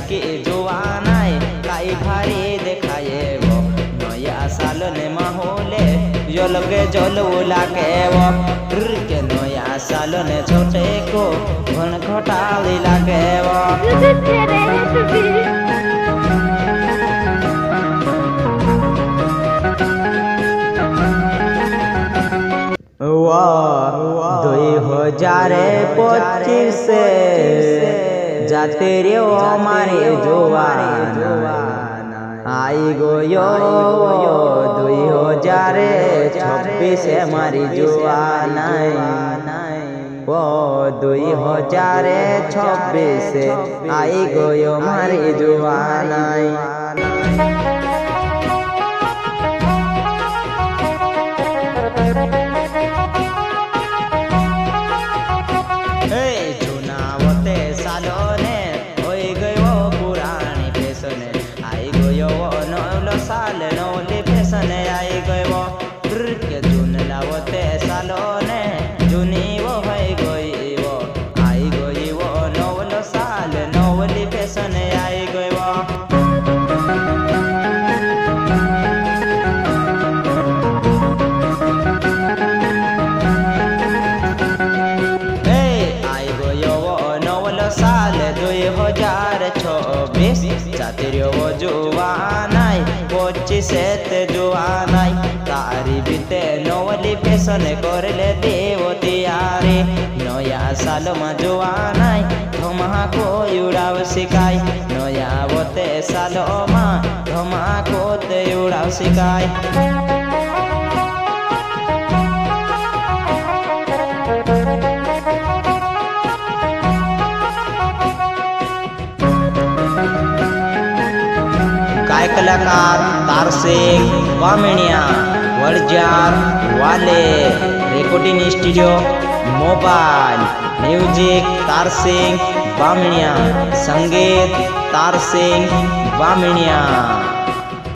की जुआ नाई काई भारी देखाए वो नया साल ने माहौले जलगे जल लागे वो के नया साल ने छोटे को घन घटाली लागे वो दुई हजारे 25 जाते रे हमारे जुआन आई गयो 2026 हमारी जुआन वो 2026 आई गयो हमारी जुआन साल नौली फैशन आई गयो के जून लावते सालोने जूनी वो है गई वो आई गई वो नौलो साल नौली फैशन आई गयो आई गयो वो नौलो साल 2026 जाते रे वो जुआन 25 जुआन तारी बीते नौली फैशन करले देव तैयारी नया साल में जुआन धमाको उड़ाव सिखाई नया बोते साल में धमाको उड़ाव सिखाई कलाकार तारसिंग बामणिया वड़जार वाले recording studio mobile music Tarsing Bamniya संगीत तारसिंग बामणिया।